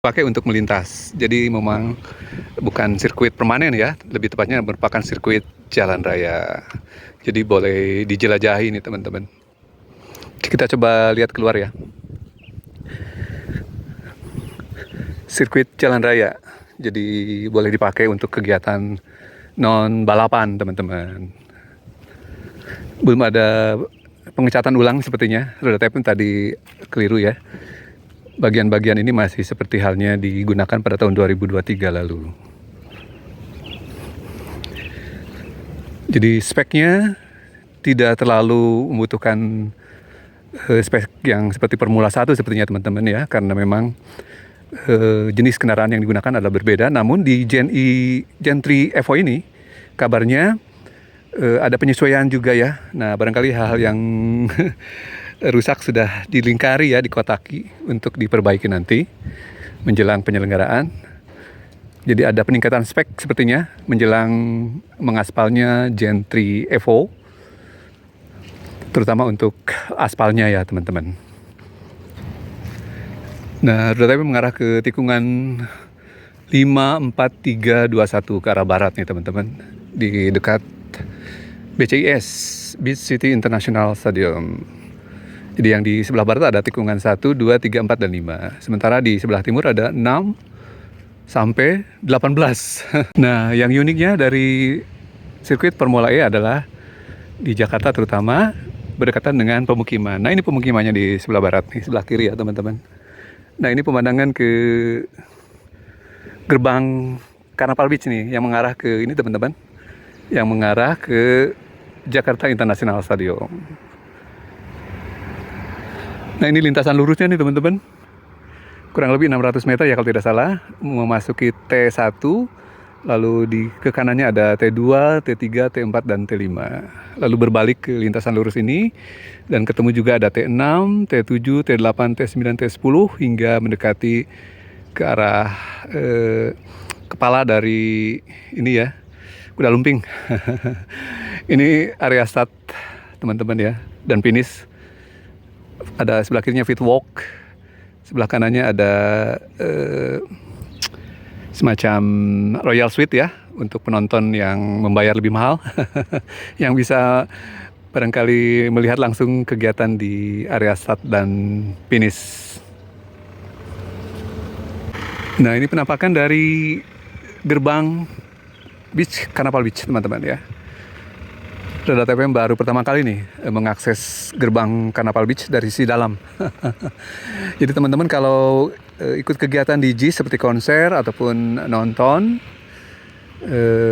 pakai untuk melintas. Jadi memang bukan sirkuit permanen ya, lebih tepatnya merupakan sirkuit jalan raya. Jadi boleh dijelajahi nih teman-teman. Kita coba lihat keluar ya. Sirkuit jalan raya. Jadi boleh dipakai untuk kegiatan non balapan teman-teman. Belum ada pengecatan ulang sepertinya. Roda tape tadi keliru ya. Bagian-bagian ini masih seperti halnya digunakan pada tahun 2023 lalu. Jadi speknya tidak terlalu membutuhkan spek yang seperti Formula 1 sepertinya teman-teman ya, karena memang jenis kendaraan yang digunakan adalah berbeda. Namun di Gen 3 Evo ini kabarnya ada penyesuaian juga ya. Nah barangkali hal-hal yang rusak sudah dilingkari ya, dikotaki untuk diperbaiki nanti menjelang penyelenggaraan. Jadi ada peningkatan spek sepertinya menjelang mengaspalnya Gen 3 Evo, terutama untuk aspalnya ya teman-teman. Nah, roda tape mengarah ke tikungan 54321 ke arah barat nih teman-teman, di dekat BCIS, Beach City International Stadium. Jadi yang di sebelah barat ada tikungan 1, 2, 3, 4, dan 5. Sementara di sebelah timur ada 6 sampai 18. Nah, yang uniknya dari sirkuit Formula E adalah di Jakarta terutama berdekatan dengan pemukiman. Nah, ini pemukimannya di sebelah barat, nih, sebelah kiri ya teman-teman. Nah, ini pemandangan ke gerbang Carnaval Beach nih, yang mengarah ke ini teman-teman, yang mengarah ke Jakarta International Stadium. Nah, ini lintasan lurusnya nih teman-teman, kurang lebih 600 meter ya kalau tidak salah, memasuki T1, lalu ke kanannya ada T2, T3, T4, dan T5. Lalu berbalik ke lintasan lurus ini, dan ketemu juga ada T6, T7, T8, T9, T10, hingga mendekati ke arah kepala dari ini ya, kuda lumping. Ini area start teman-teman ya, dan finish. Ada sebelah kirinya pit walk, sebelah kanannya ada semacam Royal Suite ya, untuk penonton yang membayar lebih mahal, yang bisa barangkali melihat langsung kegiatan di area start dan finish. Nah, ini penampakan dari gerbang Carnaval Beach teman-teman ya. Roda TPM baru pertama kali nih mengakses gerbang Carnaval Beach dari sisi dalam. Jadi teman-teman kalau ikut kegiatan di JIS seperti konser ataupun nonton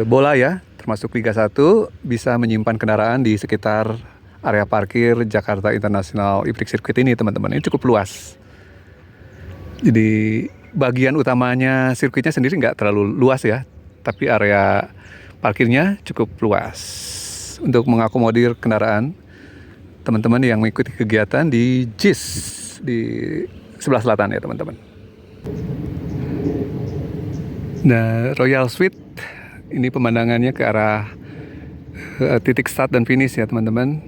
bola ya, termasuk Liga 1, bisa menyimpan kendaraan di sekitar area parkir Jakarta International E-Prix Circuit ini teman-teman. Ini cukup luas. Jadi bagian utamanya sirkuitnya sendiri nggak terlalu luas ya, tapi area parkirnya cukup luas untuk mengakomodir kendaraan teman-teman yang mengikuti kegiatan di JIS di sebelah selatan ya teman-teman. Nah, Royal Suite ini pemandangannya ke arah titik start dan finish ya teman-teman,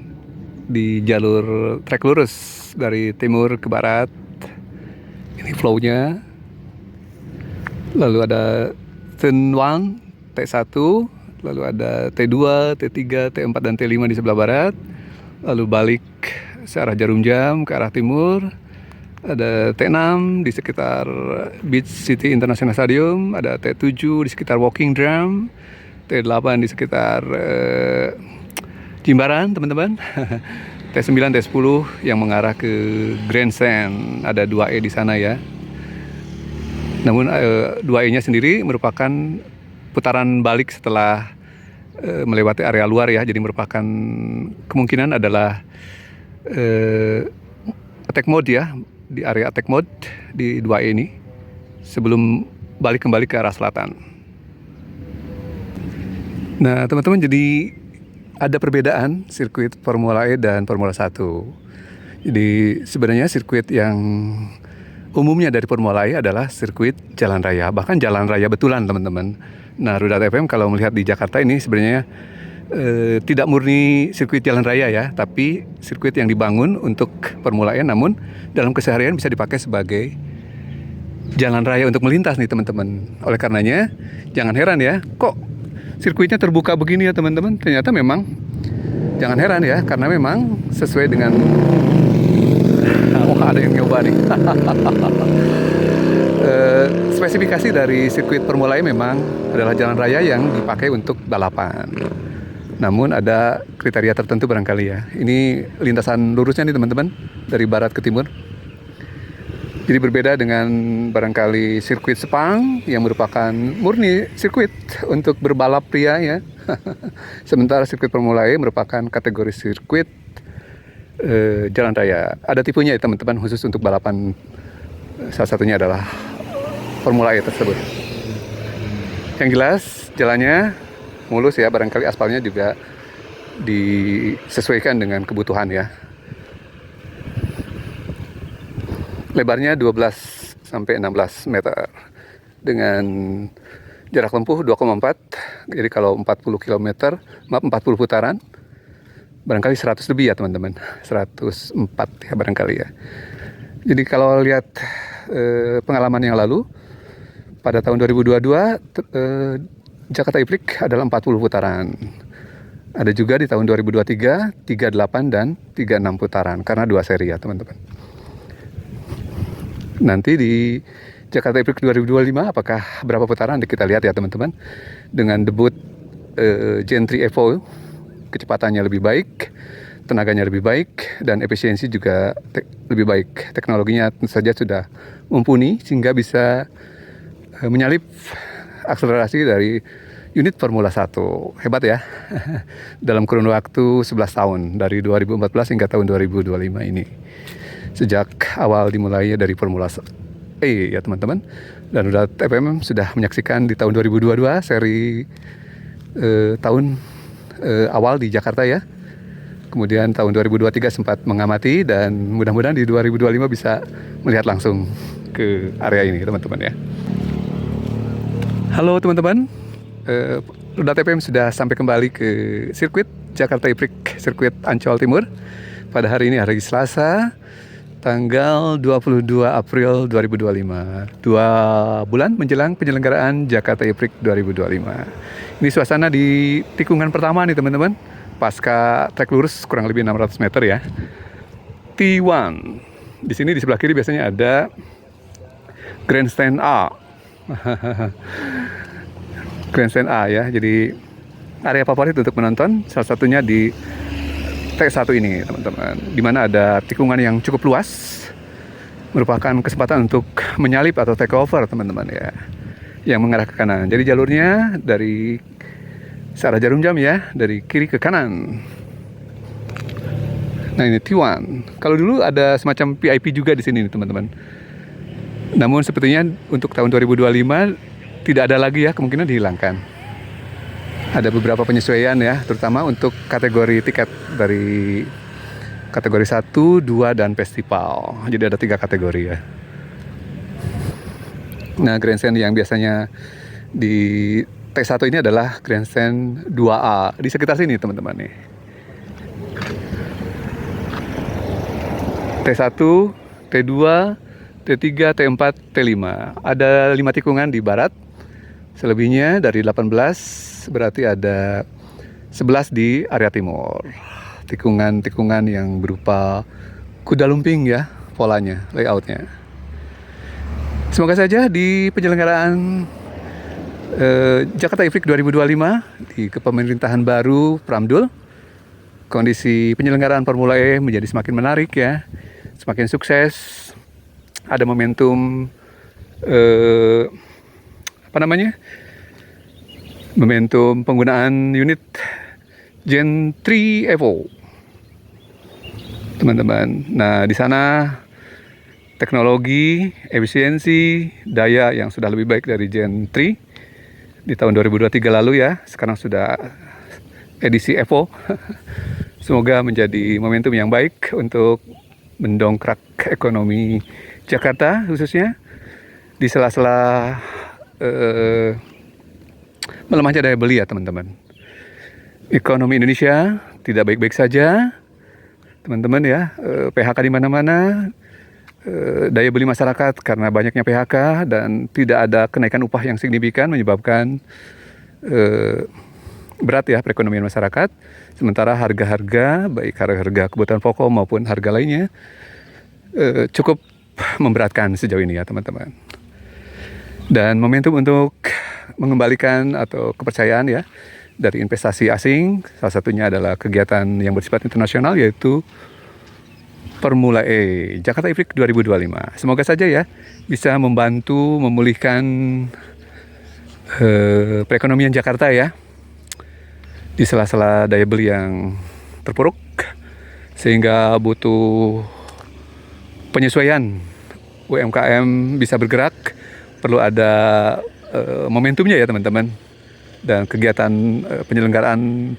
di jalur trek lurus dari timur ke barat. Ini flow-nya. Lalu ada turn 1, T1, lalu ada T2, T3, T4, dan T5 di sebelah barat. Lalu balik searah jarum jam ke arah timur. Ada T6 di sekitar Beach City International Stadium. Ada T7 di sekitar Walking Drum. T8 di sekitar Jimbaran teman-teman. T9, T10 yang mengarah ke Grandstand. Ada 2E di sana ya. Namun 2E-nya sendiri merupakan putaran balik setelah melewati area luar ya. Jadi merupakan kemungkinan adalah attack mode ya, di area attack mode di 2E ini sebelum balik kembali ke arah selatan. Nah teman-teman, jadi ada perbedaan sirkuit Formula E dan Formula 1. Jadi sebenarnya sirkuit yang umumnya dari Formula E adalah sirkuit jalan raya, bahkan jalan raya betulan teman-teman. Nah, Roda FM kalau melihat di Jakarta ini sebenarnya tidak murni sirkuit jalan raya ya, tapi sirkuit yang dibangun untuk Formula E, namun dalam keseharian bisa dipakai sebagai jalan raya untuk melintas nih teman-teman. Oleh karenanya jangan heran ya, kok sirkuitnya terbuka begini ya teman-teman. Ternyata memang jangan heran ya, karena memang sesuai dengan wah, ada yang nyoba nih. Spesifikasi dari sirkuit Formula E memang adalah jalan raya yang dipakai untuk balapan. Namun ada kriteria tertentu barangkali ya. Ini lintasan lurusnya nih teman-teman, dari barat ke timur. Jadi berbeda dengan barangkali sirkuit Sepang yang merupakan murni sirkuit untuk berbalap pria ya. Sementara sirkuit Formula E merupakan kategori sirkuit jalan raya. Ada tipenya ya teman-teman, khusus untuk balapan. Salah satunya adalah Formula E tersebut. Yang jelas jalannya mulus ya, barangkali aspalnya juga disesuaikan dengan kebutuhan ya. Lebarnya 12 sampai 16 meter dengan jarak tempuh 2,4. Jadi kalau 40 putaran barangkali 100 lebih ya teman-teman. 104 ya barangkali ya. Jadi kalau lihat pengalaman yang lalu pada tahun 2022 Jakarta E-Prix adalah 40 putaran. Ada juga di tahun 2023 38 dan 36 putaran karena 2 seri ya teman-teman. Nanti di Jakarta E-Prix 2025 apakah berapa putaran kita lihat ya teman-teman. Dengan debut Gen 3 Evo, kecepatannya lebih baik, tenaganya lebih baik, dan efisiensi juga lebih baik. Teknologinya tentu saja sudah mumpuni sehingga bisa menyalip akselerasi dari unit Formula 1. Hebat ya. Dalam kurun waktu 11 tahun dari 2014 hingga tahun 2025 ini. Sejak awal dimulainya dari Formula E ya teman-teman. Dan udah TPM sudah menyaksikan di tahun 2022 seri tahun awal di Jakarta ya. Kemudian tahun 2023 sempat mengamati, dan mudah-mudahan di 2025 bisa melihat langsung ke area ini teman-teman ya. Halo teman-teman, Roda TPM sudah sampai kembali ke sirkuit Jakarta E-Prix, sirkuit Ancol Timur. Pada hari ini hari Selasa, tanggal 22 April 2025. 2 bulan menjelang penyelenggaraan Jakarta E-Prix 2025. Ini suasana di tikungan pertama nih teman-teman. Pasca trek lurus kurang lebih 600 meter ya. T1. Di sini di sebelah kiri biasanya ada Grandstand A. Grandstand A ya. Jadi area favorit untuk menonton salah satunya di T1 ini teman-teman, di mana ada tikungan yang cukup luas, merupakan kesempatan untuk menyalip atau take over teman-teman ya, yang mengarah ke kanan. Jadi jalurnya dari searah jarum jam ya, dari kiri ke kanan. Nah ini T1. Kalau dulu ada semacam VIP juga di sini nih teman-teman. Namun sepertinya untuk tahun 2025 tidak ada lagi ya, kemungkinan dihilangkan. Ada beberapa penyesuaian ya, terutama untuk kategori tiket dari kategori 1, 2, dan festival. Jadi ada 3 kategori ya. Nah grandstand yang biasanya di T1 ini adalah grandstand 2A, di sekitar sini teman-teman nih. T1, T2, T3, T4, T5. Ada 5 tikungan di barat. Selebihnya dari 18 berarti ada 11 di area timur. Tikungan-tikungan yang berupa kuda lumping ya, polanya, layoutnya. Semoga saja di penyelenggaraan Jakarta E-Prix 2025 di kepemerintahan baru Pramdul, kondisi penyelenggaraan Formula E menjadi semakin menarik ya, semakin sukses. Ada momentum momentum penggunaan unit Gen 3 Evo, teman-teman. Nah di sana teknologi, efisiensi, daya yang sudah lebih baik dari Gen 3 di tahun 2023 lalu ya. Sekarang sudah edisi Evo. Semoga menjadi momentum yang baik untuk mendongkrak ekonomi Jakarta, khususnya di sela-sela melemahnya daya beli ya teman-teman. Ekonomi Indonesia tidak baik-baik saja teman-teman ya. PHK di mana-mana, daya beli masyarakat karena banyaknya PHK dan tidak ada kenaikan upah yang signifikan menyebabkan berat ya perekonomian masyarakat. Sementara harga-harga, baik harga kebutuhan pokok maupun harga lainnya cukup memberatkan sejauh ini ya teman-teman. Dan momentum untuk mengembalikan atau kepercayaan ya dari investasi asing, salah satunya adalah kegiatan yang bersifat internasional yaitu Formula E Jakarta E-Prix 2025. Semoga saja ya bisa membantu memulihkan perekonomian Jakarta ya di sela-sela daya beli yang terpuruk, sehingga butuh penyesuaian UMKM bisa bergerak, perlu ada momentumnya ya teman-teman. Dan kegiatan penyelenggaraan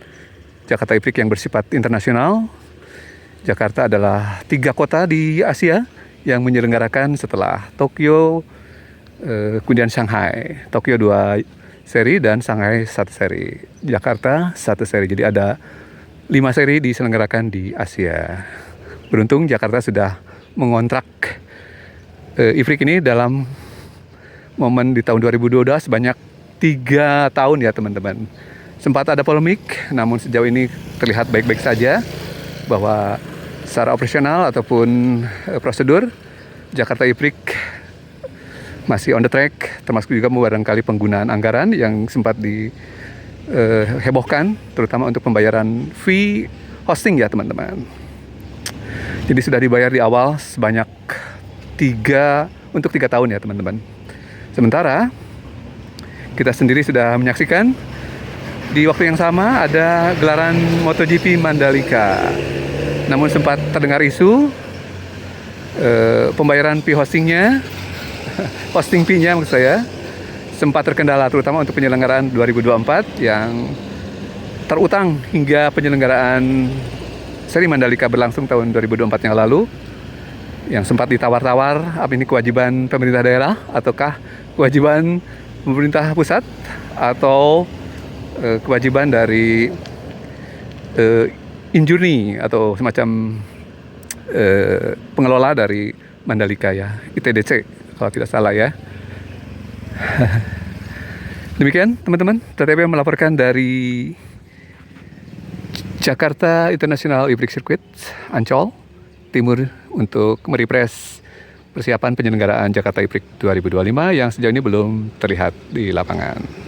Jakarta E-Prix yang bersifat internasional, Jakarta adalah 3 kota di Asia yang menyelenggarakan setelah Tokyo, kemudian Shanghai. Tokyo 2 seri dan Shanghai 1 seri. Jakarta 1 seri. Jadi ada 5 seri diselenggarakan di Asia. Beruntung Jakarta sudah mengontrak E-Prix ini dalam momen di tahun 2022 sebanyak 3 tahun ya teman-teman. Sempat ada polemik, namun sejauh ini terlihat baik-baik saja bahwa secara operasional ataupun prosedur Jakarta E-Prix masih on the track, termasuk juga barangkali penggunaan anggaran yang sempat dihebohkan, terutama untuk pembayaran fee hosting ya teman-teman. Jadi sudah dibayar di awal sebanyak 3 tahun ya teman-teman. Sementara kita sendiri sudah menyaksikan di waktu yang sama ada gelaran MotoGP Mandalika. Namun sempat terdengar isu pembayaran fee hostingnya, hosting fee-nya maksud saya, sempat terkendala terutama untuk penyelenggaraan 2024 yang terutang hingga penyelenggaraan seri Mandalika berlangsung tahun 2024 yang lalu, yang sempat ditawar-tawar apa ini kewajiban pemerintah daerah ataukah kewajiban pemerintah pusat atau kewajiban dari injurni atau semacam pengelola dari Mandalika ya, ITDC kalau tidak salah ya. Demikian teman-teman, TTP melaporkan dari Jakarta International E-Prix Circuit Ancol Timur untuk merefresh persiapan penyelenggaraan Jakarta E-Prix 2025 yang sejauh ini belum terlihat di lapangan.